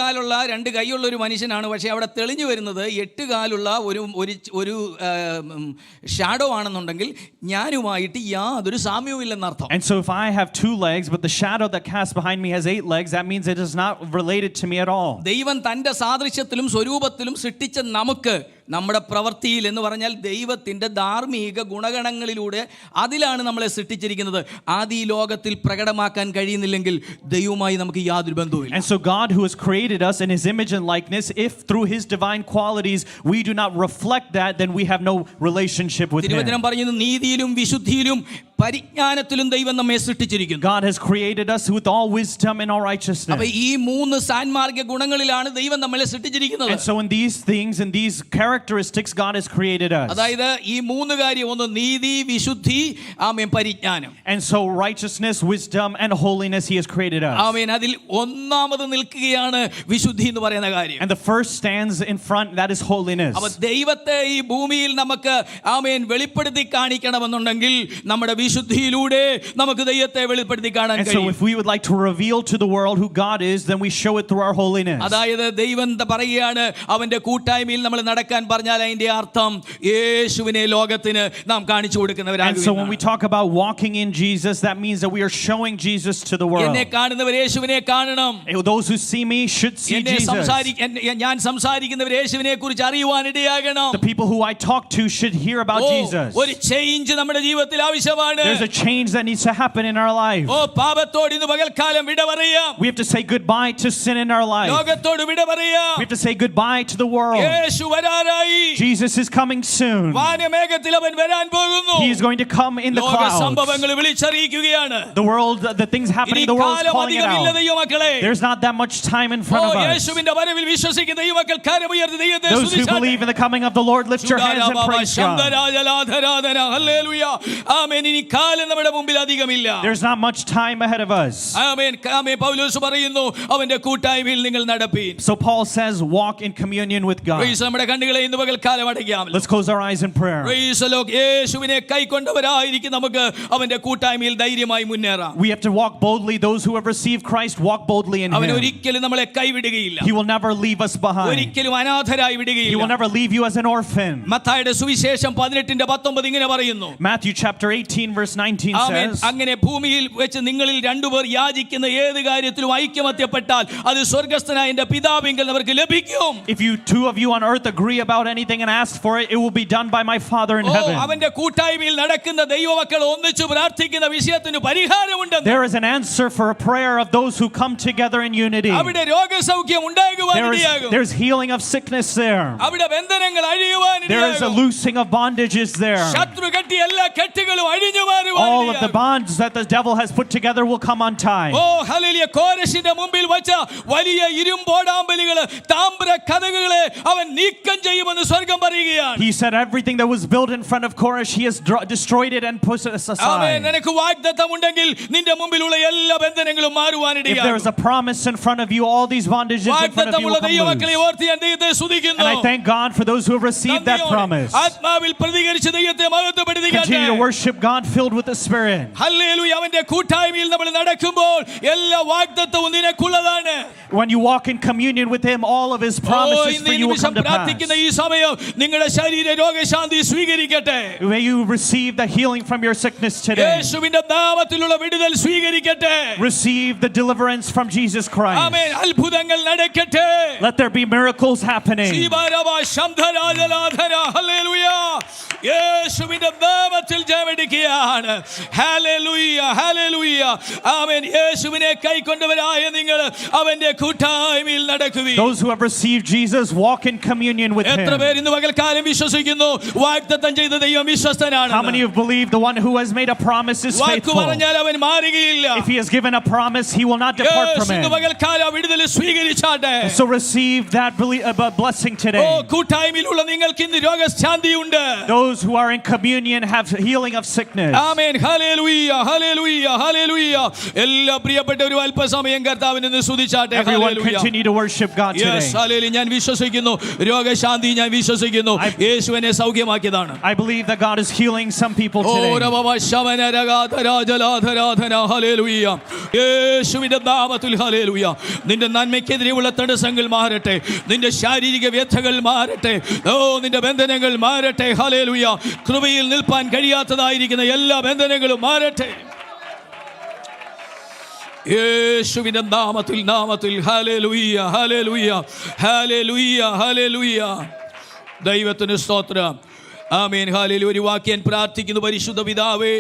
കൈയുള്ള ഒരു മനുഷ്യനാണ്, പക്ഷേ അവിടെ തെളിഞ്ഞു വരുന്നത് 8 കാലുള്ള ഒരു ഷാഡോ ആണെന്നുണ്ടെങ്കിൽ ഞാനുമായിട്ട് യാതൊരു സാമ്യവുമില്ലെന്നർത്ഥം. And so if I have 2 legs but the shadow that casts behind me has 8 legs, that means it is not related to me at all. ദൈവം തന്റെ സാദൃശ്യത്തിലും സ്വരൂപത്തിലും സൃഷ്ടിച്ച നമുക്ക് നമ്മുടെ പ്രവൃത്തിയിൽ എന്ന് പറഞ്ഞാൽ ദൈവത്തിന്റെ ധാർമ്മിക ഗുണഗണങ്ങളിലൂടെ അതിലാണ് നമ്മളെ സൃഷ്ടിച്ചിരിക്കുന്നത്. ആദി ലോകത്തിൽ പ്രകടമാക്കാൻ കഴിയുന്നില്ലെങ്കിൽ ദൈവവുമായി നമുക്ക് യാതൊരു ബന്ധവുമില്ല. And so God, who has created us in his image and likeness, if through his divine qualities we do not reflect that, then we have no relationship with him. തിരുവചനം പറയുന്നു, നീതിയിലും വിശുദ്ധിയിലും പരിജ്ഞാനത്തിലും ദൈവം നമ്മെ സൃഷ്ടിച്ചിരിക്കുന്നു. God has created us with all wisdom and all righteousness. അപ്പോൾ ഈ 3 സാൻമാർഗ്ഗ ഗുണങ്ങളിലാണ് ദൈവം നമ്മളെ സൃഷ്ടിച്ചിരിക്കുന്നത്. And so in these things, in these characteristics, God has created us. അതായത് ഈ 3 കാര്യം, ഒന്ന് നീതി, വിശുദ്ധി, ആമേൻ, പരിജ്ഞാനം. And so righteousness, wisdom and holiness he has created us. ആമേൻ. അതിൽ ഒന്നാമത് നിൽക്കുകയാണ് വിശുദ്ധി എന്ന് പറയുന്ന കാര്യം. And the first stands in front, that is holiness. അപ്പോൾ ദൈവത്തെ ഈ ഭൂമിയിൽ നമുക്ക് ആമേൻ വെളിപ്പെടുത്തി കാണിക്കണമെന്നുണ്ടെങ്കിൽ നമ്മുടെ വിശുദ്ധിയിലൂടെ നമുക്ക് ദൈവത്തെ വെളിപ്പെടുത്തി കാണാൻ കഴിയും. And so if we would like to reveal to the world who God is, then we show it through our holiness. അതായത് ദൈവം പറയുകയാണ്, അവന്റെ കൂട്ടായ്മയിൽ നമ്മൾ നടക്കാൻ പറഞ്ഞാൽ അതിന്റെ അർത്ഥം യേശുവിനെ ലോകത്തിന് നാം കാണിച്ചു കൊടുക്കുന്നവരാകുന്നു. And so when we talk about walking in Jesus, that means that we are showing Jesus to the world. എന്നെ കാണുന്നവർ യേശുവിനെ കാണണം. Those who see me should see Jesus. ഞാൻ സംസാരിക്കുന്നവർ യേശുവിനെ കുറിച്ച് അറിയുവാൻ ഇടയാകണം. The people who I talk to should hear about Jesus. ഒരു ചേഞ്ച് നമ്മുടെ ജീവിതത്തിൽ ആവശ്യമാണ്. There's a change that needs to happen in our life. പാപത്തോട് ഇന്ന് പകൽക്കാലം വിട പറയാം. We have to say goodbye to sin in our life. ലോകത്തോട് വിട പറയാം. We have to say goodbye to the world. Yeshu വരാറായി. Jesus is coming soon. വാനമേഘത്തിൽ അവൻ വരാൻ പോകുന്നു. He is going to come in the clouds. ലോക സംഭവങ്ങൾ വിളിച്ചറിയിക്കുകയാണ്. The world, the things happening in the world is calling it out. There's not that much time in front of us. യേശുവിന്റെ വരവിൽ വിശ്വസിക്കുന്ന ദൈവമക്കൾ കരമുയർത്തി ദൈവത്തെ സ്തുതിച്ചാട്ടെ. Those who സ്തുതിച്ചാട്ടെ. believe in the coming of the Lord, lift your hands and praise God. ഹല്ലേലൂയ. ആമേൻ. ഇനി കാലം നമ്മുടെ മുമ്പിൽ അധികമില്ല. There's not much time ahead of us. ആമേൻ. ആമേൻ. പൗലോസ് പറയുന്നു, അവന്റെ കൂട്ടായ്മയിൽ നിങ്ങൾ നടപ്പീൻ. So Paul says, walk in communion with God. നമ്മുടെ കണ്ണുകളെ ഇന്ന് പകൽക്കാലം അടയ്ക്കാം. Let's close our eyes in prayer. യേശുവിനെ കൈക്കൊണ്ടവരായിരിക്കും നമുക്ക് അവന്റെ കൂട്ടായ്മയിൽ ധൈര്യമായി മുന്നേറാം. We have to walk boldly. Those who have received Christ walk boldly in അവൻ him. ഒരിക്കലും നമ്മളെ കൈവിടുകയില്ല. He will never leave us behind. ഒരിക്കലും അനാഥരായി He will വിടുകയില്ല. never leave you as an orphan. മത്തായിയുടെ സുവിശേഷം 18:19 ഇങ്ങനെ പറയുന്നു. Matthew chapter 18 verse 19 says, അങ്ങനെ ഭൂമിയിൽ വെച്ച് നിങ്ങളിൽ 2 പേർ യാചിക്കുന്ന ഏത് കാര്യത്തിലും ഐക്യമത്യപ്പെട്ടാൽ അത് സ്വർഗ്ഗസ്ഥനായ എൻ്റെ പിതാവിങ്കൽ അവർക്ക് ലഭിക്കും. if you 2 of you on earth agree about anything and ask for it, it will be done by my Father in heaven. അവന്റെ കൂട്ടായ്മയിൽ നടക്കുന്ന ദൈവമക്കൾ ഒന്നിച്ചു പ്രാർത്ഥിക്കുന്ന വിഷയത്തിന് പരിഹാരമുണ്ട്. There is an answer for a prayer of those who come together in unity. അവിടെ രോഗസൗഖ്യം ഉണ്ടാകുവാൻ ഇടയാകും. There's healing of sickness there. അവിടെ ബന്ധനങ്ങൾ അഴിയുവാൻ ഇടയാകും. There is a loosing of bondages there. ശത്രു കെട്ടിയ എല്ലാ കെട്ടുകളും അഴിഞ്ഞു All of the bonds that the devil has put together will come untied. ഓ ഹല്ലേലൂയ. കോരശിന്റെ മുമ്പിൽ വെച്ച വലിയ ഇരുമ്പോടാമ്പലുകള് താമ്ര കതകുകളെ അവൻ നീക്കം ചെയ്യുമെന്ന് സ്വർഗ്ഗം പറയുകയാണ്. He said everything that was built in front of Koresh, he has destroyed it and pushed it aside. നിനക്ക് വാഗ്ദത്തമുണ്ടെങ്കിൽ നിന്റെ മുമ്പിലുള്ള എല്ലാ ബന്ധനങ്ങളും മാറുവാനിടയാകും. If there is a promise in front of you, all these bondages in front of you will come ദൈവമക്കളെ loose. ഓർത്ത് ഞാൻ ദൈവത്തെ സ്തുതിക്കുന്നു. And I thank God for those who have received that promise. ആത്മാവിൽ പ്രതികരിച്ച് ദൈവത്തെ മഹത്വപ്പെടുത്തുകയാണ്. Continue to worship God filled with the Spirit. Hallelujah. അവന്റെ കൂട്ടായ്മയിൽ നമ്മൾ നടക്കുമ്പോൾ എല്ലാ വാഗ്ദത്തവും നിനക്കുള്ളതാണ്. When you walk in communion with Him, all of His promises for you will come to pass. പ്രാർത്ഥിക്കുന്ന ഈ സമയം നിങ്ങളുടെ ശരീര രോഗശാന്തി സ്വീകരിക്കട്ടെ. May you receive the healing from your sickness today. യേശുവിന്റെ നാമത്തിലുള്ള വിടുതൽ സ്വീകരിക്കട്ടെ. Receive the deliverance from Jesus Christ. ആമേൻ. അത്ഭുതങ്ങൾ നടക്കട്ടെ. Let there be miracles happening. Hallelujah. യേശുവിന്റെ നാമത്തിൽ ജയമെടുക്കുകയാണ്. Hallelujah, hallelujah. ആമേൻ. യേശുവിനെ കൈക്കൊണ്ടവരായ നിങ്ങൾ അവന്റെ കൂട്ടായ്മയിൽ നടക്കുവിൻ. Those who have received Jesus walk in communion with Him. എത്ര പേർ ഇന്ന് പകൽക്കാലം വിശ്വസിക്കുന്നു വാഗ്ദത്തം ചെയ്ത ദൈവം വിശ്വസ്തനാണ്? How many have believed the one who has made a promise is walk faithful? പറഞ്ഞാൽ അവൻ മാറുകയില്ല. If He has given a promise, He will not depart from ഇന്ന് it. പകൽക്കാലം വിടുതൽ സ്വീകരിച്ചാട്ടെ. So receive that blessing today. കൂട്ടായ്മയിലുള്ള നിങ്ങൾക്ക് ഇന്ന് രോഗശാന്തിയുണ്ട്. Those who are in communion have healing of sickness. Amen. Hallelujah, hallelujah, hallelujah. എല്ലാ പ്രിയപ്പെട്ടവരും അല്പസമയം കർത്താവിനെ ഒന്ന് സ്തുതിച്ചാട്ടെ. Everyone continue to worship God today. Yes, hallelujah. ഞാൻ വിശ്വസിക്കുന്നു രോഗശാന്തി ഞാൻ വിശ്വസിക്കുന്നു യേശു എന്നെ സൗഖ്യമാക്കിയതാണ്. I believe that God is healing some people today. യേശുവിന്റെ നാമത്തിൽ ഹല്ലേലൂയ. നിന്റെ നന്മയ്ക്കെതിരെയുള്ള തടസ്സങ്ങൾ മാറട്ടെ. നിന്റെ ശാരീരിക വ്യഥകൾ മാറട്ടെ. നിന്റെ ബന്ധനങ്ങൾ മാറട്ടെ. ഹല്ലേലൂയ. കൃപയിൽ നിൽപ്പാൻ കഴിയാത്തതായിരിക്കുന്ന എല്ലാ ബന്ധനങ്ങളും മാറട്ടെ. യേശുവിന്റെ നാമത്തിൽ ഹല്ലേലൂയ, ഹല്ലേലൂയ, ഹല്ലേലൂയ, ഹല്ലേലൂയ. ദൈവത്തിന് സ്തോത്രം. ആമേൻ. ഹല്ലേലൂയ. ഒരു വാക്യം പ്രാർത്ഥിക്കുന്നു. പരിശുദ്ധ പിതാവേ,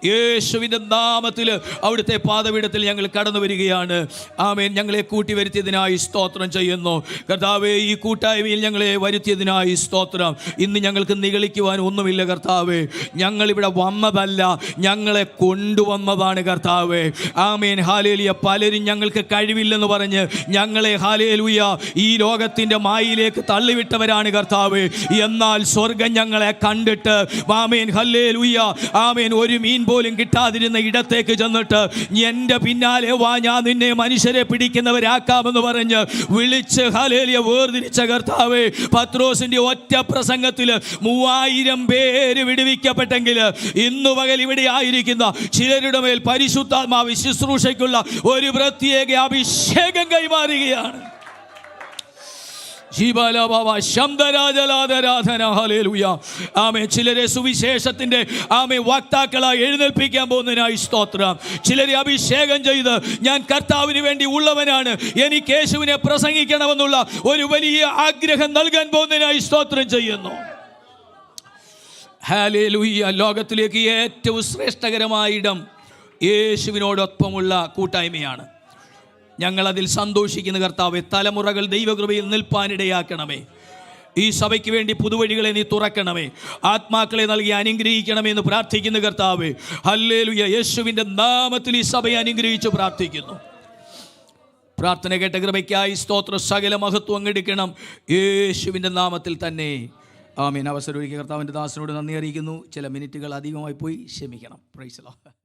യേശുവിന്റെ നാമത്തിൽ അവിടുത്തെ പാദപീഠത്തിൽ ഞങ്ങൾ കടന്നു വരികയാണ്. ആമേൻ. ഞങ്ങളെ കൂട്ടി വരുത്തിയതിനായി സ്തോത്രം ചെയ്യുന്നു കർത്താവേ. ഈ കൂട്ടായ്മയിൽ ഞങ്ങളെ വരുത്തിയതിനായി സ്തോത്രം. ഇന്ന് ഞങ്ങൾക്ക് നിഗളിക്കുവാൻ ഒന്നുമില്ല കർത്താവേ. ഞങ്ങളിവിടെ വന്നതല്ല, ഞങ്ങളെ കൊണ്ടുവന്നതാണ് കർത്താവേ. ആമേൻ. ഹല്ലേലൂയ. പലരും ഞങ്ങൾക്ക് കഴിവില്ലെന്ന് പറഞ്ഞ് ഞങ്ങളെ ഹല്ലേലൂയ ഈ ലോകത്തിന്റെ മായയിലേക്ക് തള്ളിവിട്ടവരാണ് കർത്താവേ. എന്നാൽ സ്വർഗം ഞങ്ങളെ കണ്ടിട്ട് ആമേൻ ഹല്ലേലൂയ ആമേൻ ഒരു മീൻ പോലും കിട്ടാതിരുന്ന ഇടത്തേക്ക് ചെന്നിട്ട് എൻ്റെ പിന്നാലെ വാ, ഞാൻ നിന്നെ മനുഷ്യരെ പിടിക്കുന്നവരാക്കാമെന്ന് പറഞ്ഞ് വിളിച്ച് ഹല്ലേലൂയ വേർതിരിച്ച കർത്താവേ, പത്രോസിന്റെ ഒറ്റ പ്രസംഗത്തിൽ 3000 പേര് വിടുവിക്കപ്പെട്ടെങ്കിൽ ഇന്നു പകൽ ഇവിടെ ആയിരിക്കുന്ന ചിലരുടെ മേൽ പരിശുദ്ധാത്മാവ് ശുശ്രൂഷയ്ക്കുള്ള ഒരു പ്രത്യേക അഭിഷേകം കൈമാറുകയാണ്. ചിലരെ സുവിശേഷത്തിന്റെ വക്താക്കളായി എഴുന്നേൽപ്പിക്കാൻ പോകുന്നതിനായി സ്തോത്രം. ചിലരെ അഭിഷേകം ചെയ്ത് ഞാൻ കർത്താവിന് വേണ്ടി ഉള്ളവനാണ്, എനിക്ക് യേശുവിനെ പ്രസംഗിക്കണമെന്നുള്ള ഒരു വലിയ ആഗ്രഹം നൽകാൻ പോകുന്നതിനായി സ്തോത്രം ചെയ്യുന്നു. ഹല്ലേലൂയ. ലോകത്തിലേക്ക് ഏറ്റവും ശ്രേഷ്ഠകരമായ ഇടം യേശുവിനോടൊപ്പമുള്ള കൂട്ടായ്മയാണ്. ഞങ്ങളതിൽ സന്തോഷിക്കുന്ന കർത്താവേ, തലമുറകൾ ദൈവകൃപയിൽ നിൽപ്പാനിടയാക്കണമേ. ഈ സഭയ്ക്ക് വേണ്ടി പുതുവഴികളെ നീ തുറക്കണമേ. ആത്മാക്കളെ നൽകി അനുഗ്രഹിക്കണമേ എന്ന് പ്രാർത്ഥിക്കുന്ന കർത്താവേ, ഹല്ലേലൂയ. യേശുവിൻ്റെ നാമത്തിൽ ഈ സഭയെ അനുഗ്രഹിച്ച് പ്രാർത്ഥിക്കുന്നു. പ്രാർത്ഥന കേട്ട കൃപയ്ക്കായി സ്തോത്ര. സകല മഹത്വം എടുക്കണം യേശുവിൻ്റെ നാമത്തിൽ തന്നെ. ആമേൻ. അവസരം ഒരുക്കിയ കർത്താവിൻ്റെ ദാസനോട് നന്ദി അറിയിക്കുന്നു. ചില മിനിറ്റുകൾ അധികമായി പോയി, ക്ഷമിക്കണം. Praise the Lord.